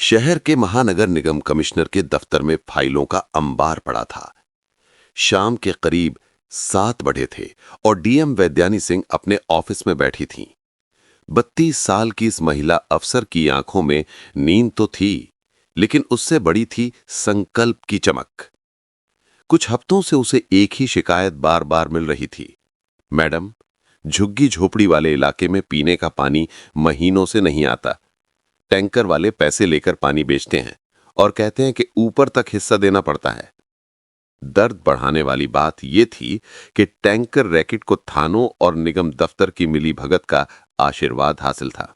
शहर के महानगर निगम कमिश्नर के दफ्तर में फाइलों का अंबार पड़ा था। शाम के करीब 7 बजे थे और डीएम वैद्यानी सिंह अपने ऑफिस में बैठी थीं। 32 साल की इस महिला अफसर की आंखों में नींद तो थी, लेकिन उससे बड़ी थी संकल्प की चमक। कुछ हफ्तों से उसे एक ही शिकायत बार बार मिल रही थी। मैडम, झुग्गी झोपड़ी वाले इलाके में पीने का पानी महीनों से नहीं आता। टैंकर वाले पैसे लेकर पानी बेचते हैं और कहते हैं कि ऊपर तक हिस्सा देना पड़ता है। दर्द बढ़ाने वाली बात यह थी कि टैंकर रैकेट को थानों और निगम दफ्तर की मिली भगत का आशीर्वाद हासिल था।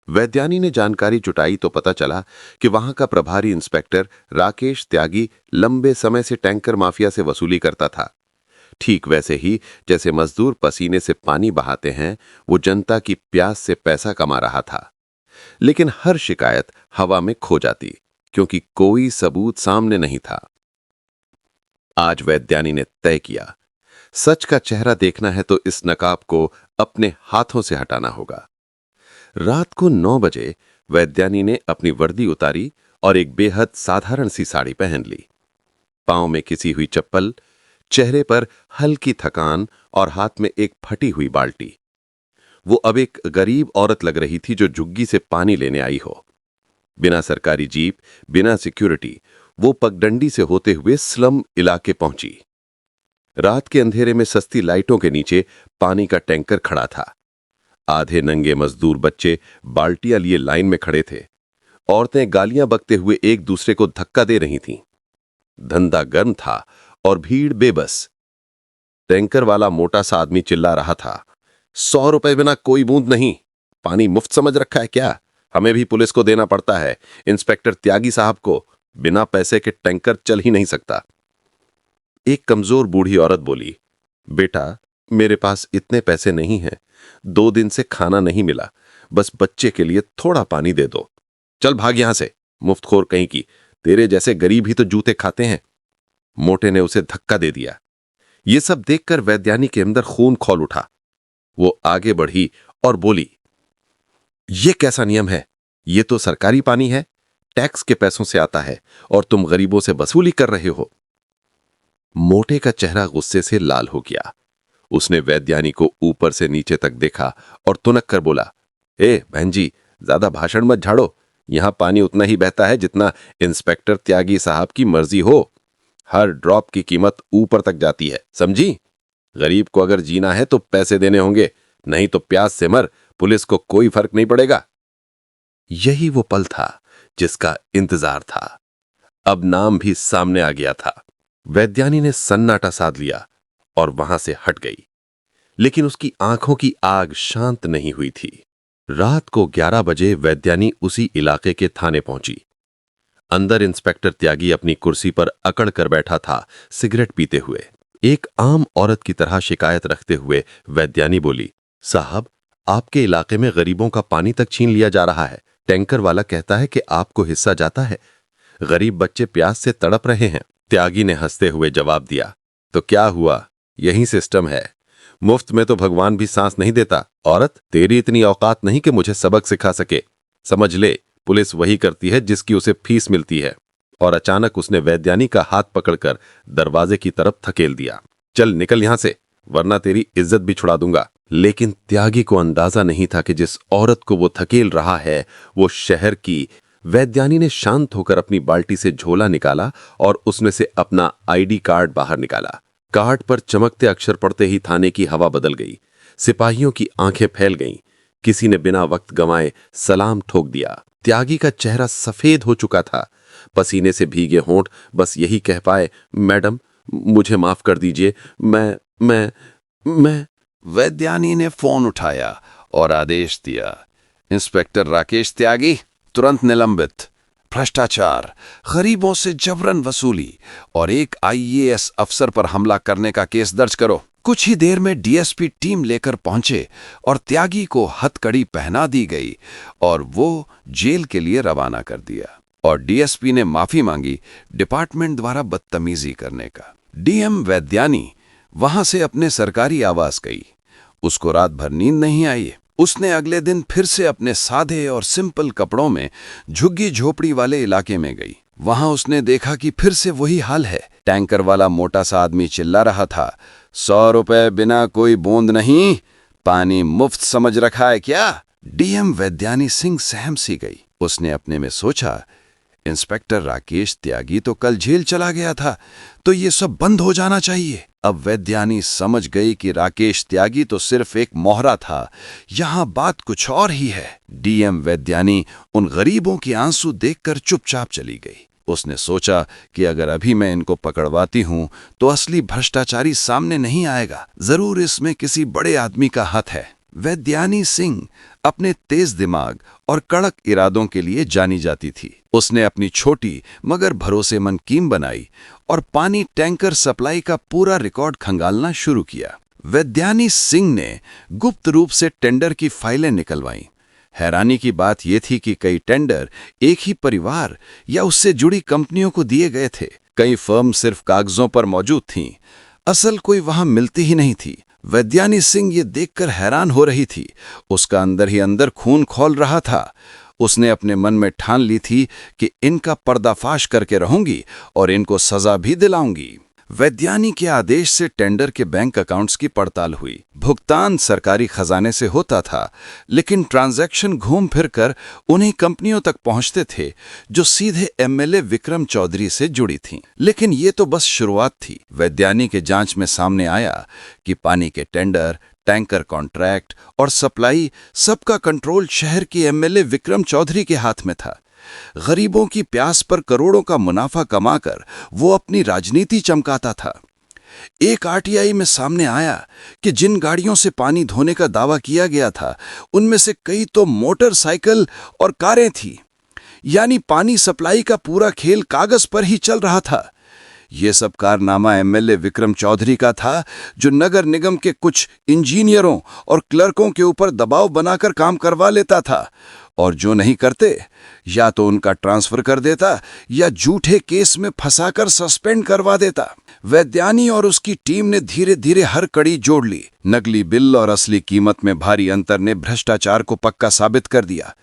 वैद्यानी ने जानकारी जुटाई तो पता चला कि वहां का प्रभारी इंस्पेक्टर राकेश त्यागी लंबे समय से टैंकर माफिया से वसूली करता था। ठीक वैसे ही जैसे मजदूर पसीने से पानी बहाते हैं, वो जनता की प्यास से पैसा कमा रहा था। लेकिन हर शिकायत हवा में खो जाती, क्योंकि कोई सबूत सामने नहीं था। आज वैद्यानी ने तय किया, सच का चेहरा देखना है तो इस नकाब को अपने हाथों से हटाना होगा। रात को 9 बजे वैद्यानी ने अपनी वर्दी उतारी और एक बेहद साधारण सी साड़ी पहन ली। पांव में किसी हुई चप्पल, चेहरे पर हल्की थकान और हाथ में एक फटी हुई बाल्टी। वो अब एक गरीब औरत लग रही थी जो झुग्गी से पानी लेने आई हो। बिना सरकारी जीप, बिना सिक्योरिटी, वो पगडंडी से होते हुए स्लम इलाके पहुंची। रात के अंधेरे में सस्ती लाइटों के नीचे पानी का टैंकर खड़ा था। आधे नंगे मजदूर बच्चे बाल्टियां लिए लाइन में खड़े थे। औरतें गालियां बकते हुए एक दूसरे को धक्का दे रही थीं। धंधा गर्म था और भीड़ बेबस। टैंकर वाला मोटा सा आदमी चिल्ला रहा था, 100 रुपए बिना कोई बूंद नहीं। पानी मुफ्त समझ रखा है क्या? हमें भी पुलिस को देना पड़ता है, इंस्पेक्टर त्यागी साहब को। बिना पैसे के टैंकर चल ही नहीं सकता। एक कमजोर बूढ़ी औरत बोली, बेटा, मेरे पास इतने पैसे नहीं हैं। 2 दिन से खाना नहीं मिला, बस बच्चे के लिए थोड़ा पानी दे दो। चल भाग यहां से, मुफ्तखोर कहीं की। तेरे जैसे गरीब ही तो जूते खाते हैं। मोटे ने उसे धक्का दे दिया। ये सब देखकर वैद्यानी के अंदर खून खौल उठा। वो आगे बढ़ी और बोली, ये कैसा नियम है? ये तो सरकारी पानी है, टैक्स के पैसों से आता है और तुम गरीबों से वसूली कर रहे हो। मोटे का चेहरा गुस्से से लाल हो गया। उसने वैद्यानी को ऊपर से नीचे तक देखा और तुनक कर बोला, ए बहन जी, ज्यादा भाषण मत झाड़ो। यहां पानी उतना ही बहता है जितना इंस्पेक्टर त्यागी साहब की मर्जी हो। हर ड्रॉप की कीमत ऊपर तक जाती है, समझी? गरीब को अगर जीना है तो पैसे देने होंगे, नहीं तो प्यास से मर, पुलिस को कोई फर्क नहीं पड़ेगा। यही वो पल था जिसका इंतजार था। अब नाम भी सामने आ गया था। वैद्यानी ने सन्नाटा साध लिया और वहां से हट गई, लेकिन उसकी आंखों की आग शांत नहीं हुई थी। रात को 11 बजे वैद्यानी उसी इलाके के थाने पहुंची। अंदर इंस्पेक्टर त्यागी अपनी कुर्सी पर अकड़ कर बैठा था, सिगरेट पीते हुए। एक आम औरत की तरह शिकायत रखते हुए वैद्यानी बोली, साहब, आपके इलाके में गरीबों का पानी तक छीन लिया जा रहा है। टैंकर वाला कहता है कि आपको हिस्सा जाता है। गरीब बच्चे प्यास से तड़प रहे हैं। त्यागी ने हंसते हुए जवाब दिया, तो क्या हुआ, यही सिस्टम है। मुफ्त में तो भगवान भी सांस नहीं देता। औरत, तेरी इतनी औकात नहीं कि मुझे सबक सिखा सके। समझ ले, पुलिस वही करती है जिसकी उसे फीस मिलती है। और अचानक उसने वैद्यानी का हाथ पकड़कर दरवाजे की तरफ धकेल दिया। चल निकल यहां से, वरना तेरी इज्जत भी छुड़ा दूंगा। लेकिन त्यागी को अंदाजा नहीं था कि जिस औरत को वो धकेल रहा है वो शहर की। वैद्यानी ने शांत होकर अपनी बाल्टी से झोला निकाला और उसमें से अपना आईडी कार्ड बाहर निकाला। कार्ड पर चमकते अक्षर पढ़ते ही थाने की हवा बदल गई। सिपाहियों की आंखें फैल गईं। किसी ने बिना वक्त गंवाए सलाम ठोक दिया। त्यागी का चेहरा सफेद हो चुका था। पसीने से भीगे होंठ बस यही कह पाए, मैडम, मुझे माफ कर दीजिए। मैं वैद्यानी ने फोन उठाया और आदेश दिया, इंस्पेक्टर राकेश त्यागी, तुरंत निलंबित। भ्रष्टाचार, गरीबों से जबरन वसूली और एक आईएएस अफसर पर हमला करने का केस दर्ज करो। कुछ ही देर में डीएसपी टीम लेकर पहुंचे और त्यागी को हथकड़ी पहना दी गई और वो जेल के लिए रवाना कर दिया। और डीएसपी ने माफी मांगी डिपार्टमेंट द्वारा बदतमीजी करने का। डीएम वैद्यानी वहां से अपने सरकारी आवास गई। उसको रात भर नींद नहीं आई। उसने अगले दिन फिर से अपने सादे और सिंपल कपड़ों में झुग्गी झोपड़ी वाले इलाके में गई। वहां उसने देखा कि फिर से वही हाल है। टैंकर वाला मोटा सा आदमी चिल्ला रहा था, 100 रुपए बिना कोई बूंद नहीं, पानी मुफ्त समझ रखा है क्या? डीएम वैद्यानी सिंह सहम सी गई। उसने अपने में सोचा, इंस्पेक्टर राकेश त्यागी तो कल जेल चला गया था, तो ये सब बंद हो जाना चाहिए। अब वैद्यानी समझ गई कि राकेश त्यागी तो सिर्फ एक मोहरा था, यहां बात कुछ और ही है। डीएम वैद्यानी उन गरीबों के आंसू देखकर चुपचाप चली गई। उसने सोचा कि अगर अभी मैं इनको पकड़वाती हूं तो असली भ्रष्टाचारी सामने नहीं आएगा, जरूर इसमें किसी बड़े आदमी का हाथ है। वैद्यानी सिंह अपने तेज दिमाग और कड़क इरादों के लिए जानी जाती थी। उसने अपनी छोटी मगर भरोसेमंद टीम बनाई और पानी टैंकर सप्लाई का पूरा रिकॉर्ड खंगालना शुरू किया। वैद्यानी सिंह ने गुप्त रूप से टेंडर की फाइलें निकलवाईं। हैरानी की बात यह थी कि कई टेंडर एक ही परिवार या उससे जुड़ी कंपनियों को दिए गए थे। कई फर्म सिर्फ कागजों पर मौजूद थीं, असल कोई वहां मिलती ही नहीं थी। वैद्यानी सिंह ये देखकर हैरान हो रही थी। उसका अंदर ही अंदर खून खौल रहा था। उसने अपने मन में ठान ली थी कि इनका पर्दाफाश करके रहूंगी और इनको सजा भी दिलाऊंगी। वैद्यानी के आदेश से टेंडर के बैंक अकाउंट्स की पड़ताल हुई। भुगतान सरकारी खजाने से होता था, लेकिन ट्रांजैक्शन घूम फिर कर उन्हीं कंपनियों तक पहुंचते थे जो सीधे एमएलए विक्रम चौधरी से जुड़ी थीं। लेकिन ये तो बस शुरुआत थी। वैद्यानी के जांच में सामने आया कि पानी के टेंडर, टैंकर कॉन्ट्रैक्ट और सप्लाई सबका कंट्रोल शहर के एमएलए विक्रम चौधरी के हाथ में था। गरीबों की प्यास पर करोड़ों का मुनाफा कमाकर वो अपनी राजनीति चमकाता था। एक आरटीआई में सामने आया कि जिन गाड़ियों से पानी धोने का दावा किया गया था, उनमें से कई तो मोटरसाइकिल और कारें थी। यानी पानी सप्लाई का पूरा खेल कागज पर ही चल रहा था। ये सब कारनामा एमएलए विक्रम चौधरी का था, जो नगर निगम के कुछ इंजीनियरों और क्लर्कों के ऊपर दबाव बनाकर काम करवा लेता था, और जो नहीं करते या तो उनका ट्रांसफर कर देता या झूठे केस में फंसाकर सस्पेंड करवा देता। वैद्यानी और उसकी टीम ने धीरे धीरे हर कड़ी जोड़ ली। नकली बिल और असली कीमत में भारी अंतर ने भ्रष्टाचार को पक्का साबित कर दिया।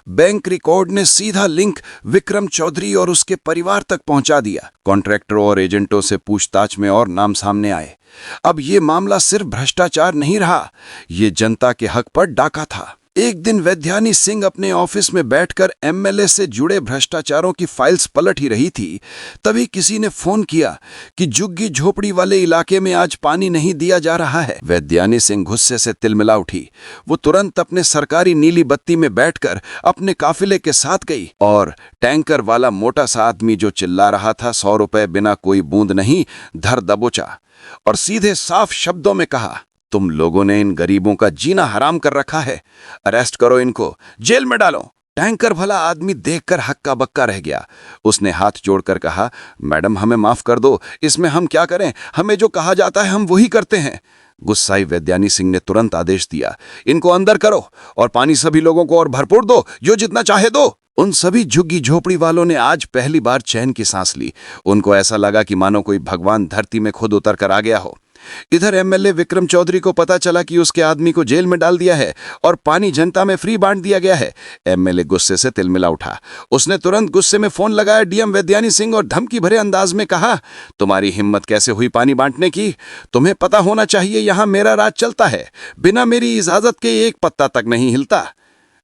बैंक रिकॉर्ड ने सीधा लिंक विक्रम चौधरी और उसके परिवार तक पहुंचा दिया। कॉन्ट्रैक्टरों और एजेंटों से पूछताछ में और नाम सामने आए। अब ये मामला सिर्फ भ्रष्टाचार नहीं रहा, ये जनता के हक पर डाका था। एक दिन वैद्यानी सिंह अपने ऑफिस में बैठकर एमएलए से जुड़े भ्रष्टाचारों की फाइल्स पलट ही रही थी, तभी किसी ने फोन किया कि झुग्गी झोपड़ी वाले इलाके में आज पानी नहीं दिया जा रहा है। वैद्यानी सिंह गुस्से से तिलमिला उठी। वो तुरंत अपने सरकारी नीली बत्ती में बैठकर अपने काफिले के साथ गई और टैंकर वाला मोटा सा आदमी जो चिल्ला रहा था, 100 रुपए बिना कोई बूंद नहीं, धर दबोचा और सीधे साफ शब्दों में कहा, तुम लोगों ने इन गरीबों का जीना हराम कर रखा है, अरेस्ट करो इनको, जेल में डालो। टैंकर भला आदमी देखकर हक्का बक्का रह गया। उसने हाथ जोड़कर कहा, मैडम हमें माफ कर दो, इसमें हम क्या करें, हमें जो कहा जाता है हम वही करते हैं। गुस्साई वैद्यानी सिंह ने तुरंत आदेश दिया, इनको अंदर करो और पानी सभी लोगों को और भरपूर दो, जो जितना चाहे दो। उन सभी झुग्गी झोपड़ी वालों ने आज पहली बार चैन की सांस ली। उनको ऐसा लगा कि मानो कोई भगवान धरती में खुद उतर कर आ गया हो। इधर एमएलए विक्रम चौधरी को पता चला कि उसके आदमी को जेल में डाल दिया है और पानी जनता में फ्री बांट दिया गया है। एमएलए गुस्से से तिलमिला उठा। उसने तुरंत गुस्से में फोन लगाया डीएम वैद्यानी सिंह और धमकी भरे अंदाज में कहा, तुम्हारी हिम्मत कैसे हुई पानी बांटने की? तुम्हें पता होना चाहिए यहां मेरा राज चलता है, बिना मेरी इजाजत के एक पत्ता तक नहीं हिलता।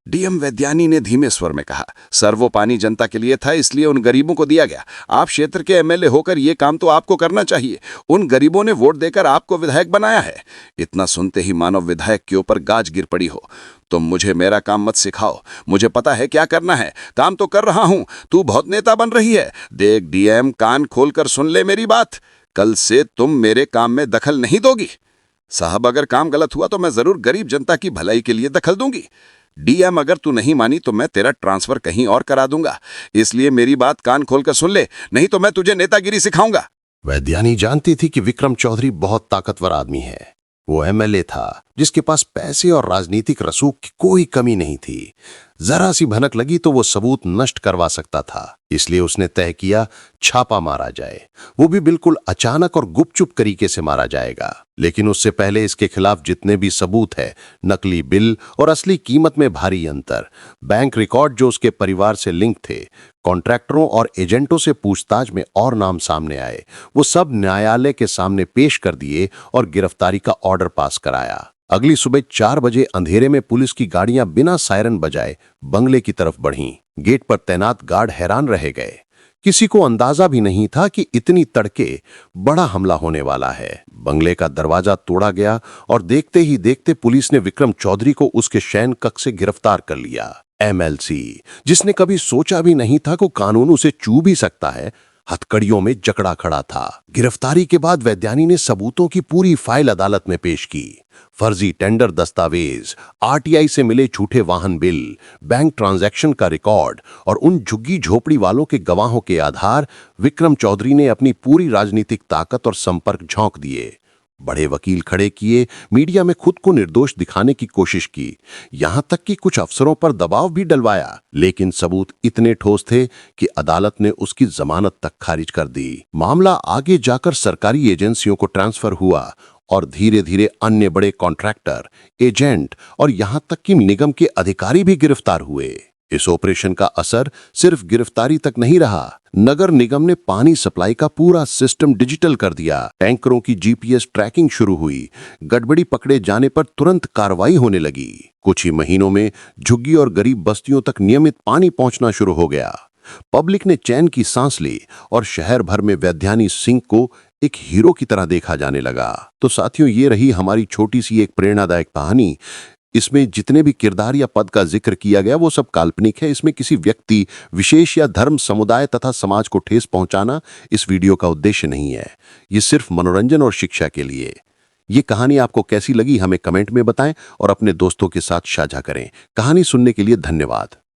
डीएम वैद्यानी ने धीमे स्वर में कहा, सर वो पानी जनता के लिए था, इसलिए उन गरीबों को दिया गया। आप क्षेत्र के एमएलए होकर ये काम तो आपको करना चाहिए। उन गरीबों ने वोट देकर आपको विधायक बनाया है। इतना सुनते ही मानो विधायक के ऊपर गाज गिर पड़ी हो। तुम मुझे मेरा काम मत सिखाओ, मुझे पता है क्या करना है, काम तो कर रहा हूं। तू बहुत नेता बन रही है। देख डीएम, कान खोलकर सुन ले मेरी बात, कल से तुम मेरे काम में दखल नहीं दोगी। साहब अगर काम गलत हुआ तो मैं जरूर गरीब जनता की भलाई के लिए दखल दूंगी। डीएम अगर तू नहीं मानी तो मैं तेरा ट्रांसफर कहीं और करा दूंगा, इसलिए मेरी बात कान खोलकर सुन ले, नहीं तो मैं तुझे नेतागिरी सिखाऊंगा। वैद्यानी जानती थी कि विक्रम चौधरी बहुत ताकतवर आदमी है। वो एमएलए था, जिसके पास पैसे और राजनीतिक रसूख की कोई कमी नहीं थी। जरा सी भनक लगी तो वो सबूत नष्ट करवा सकता था। इसलिए उसने तय किया छापा मारा जाए, वो भी बिल्कुल अचानक और गुपचुप तरीके से मारा जाएगा। लेकिन उससे पहले इसके खिलाफ जितने भी सबूत है, नकली बिल और असली कीमत में भारी अंतर, बैंक रिकॉर्ड जो उसके परिवार से लिंक थे, कॉन्ट्रैक्टरों और एजेंटों से पूछताछ में और नाम सामने आए, वो सब न्यायालय के सामने पेश कर दिए और गिरफ्तारी का ऑर्डर पास कराया। अगली सुबह 4 बजे अंधेरे में पुलिस की गाड़ियां बिना सायरन बजाए बंगले की तरफ बढ़ीं। गेट पर तैनात गार्ड हैरान रह गए। किसी को अंदाजा भी नहीं था कि इतनी तड़के बड़ा हमला होने वाला है। बंगले का दरवाजा तोड़ा गया और देखते ही देखते पुलिस ने विक्रम चौधरी को उसके शयन कक्ष से गिरफ्तार कर लिया। एमएलसी, जिसने कभी सोचा भी नहीं था कि कानून उसे छू भी सकता है, हथकड़ियों में जकड़ा खड़ा था। गिरफ्तारी के बाद वैद्यानी ने सबूतों की पूरी फाइल अदालत में पेश की। फर्जी टेंडर दस्तावेज, आरटीआई से मिले झूठे वाहन बिल, बैंक ट्रांजैक्शन का रिकॉर्ड और उन झुग्गी झोपड़ी वालों के गवाहों के आधार विक्रम चौधरी ने अपनी पूरी राजनीतिक ताकत और संपर्क झोंक दिए। बड़े वकील खड़े किए, मीडिया में खुद को निर्दोष दिखाने की कोशिश की, यहां तक कि कुछ अफसरों पर दबाव भी डलवाया। लेकिन सबूत इतने ठोस थे कि अदालत ने उसकी जमानत तक खारिज कर दी। मामला आगे जाकर सरकारी एजेंसियों को ट्रांसफर हुआ और धीरे धीरे अन्य बड़े कॉन्ट्रैक्टर, एजेंट और यहां तक कि निगम के अधिकारी भी गिरफ्तार हुए। इस ऑपरेशन का असर सिर्फ गिरफ्तारी तक नहीं रहा। नगर निगम ने पानी सप्लाई का पूरा सिस्टम डिजिटल कर दिया। टैंकरों की जीपीएस ट्रैकिंग शुरू हुई। गड़बड़ी पकड़े जाने पर तुरंत कार्रवाई होने लगी। कुछ ही महीनों में झुग्गी और गरीब बस्तियों तक नियमित पानी पहुंचना शुरू हो गया। पब्लिक ने चैन की सांस ली और शहर भर में वैद्यानी सिंह को एक हीरो की तरह देखा जाने लगा। तो साथियों, ये रही हमारी छोटी सी एक प्रेरणादायक कहानी। इसमें जितने भी किरदार या पद का जिक्र किया गया वो सब काल्पनिक है। इसमें किसी व्यक्ति विशेष या धर्म, समुदाय तथा समाज को ठेस पहुंचाना इस वीडियो का उद्देश्य नहीं है। ये सिर्फ मनोरंजन और शिक्षा के लिए। ये कहानी आपको कैसी लगी हमें कमेंट में बताएं और अपने दोस्तों के साथ साझा करें। कहानी सुनने के लिए धन्यवाद।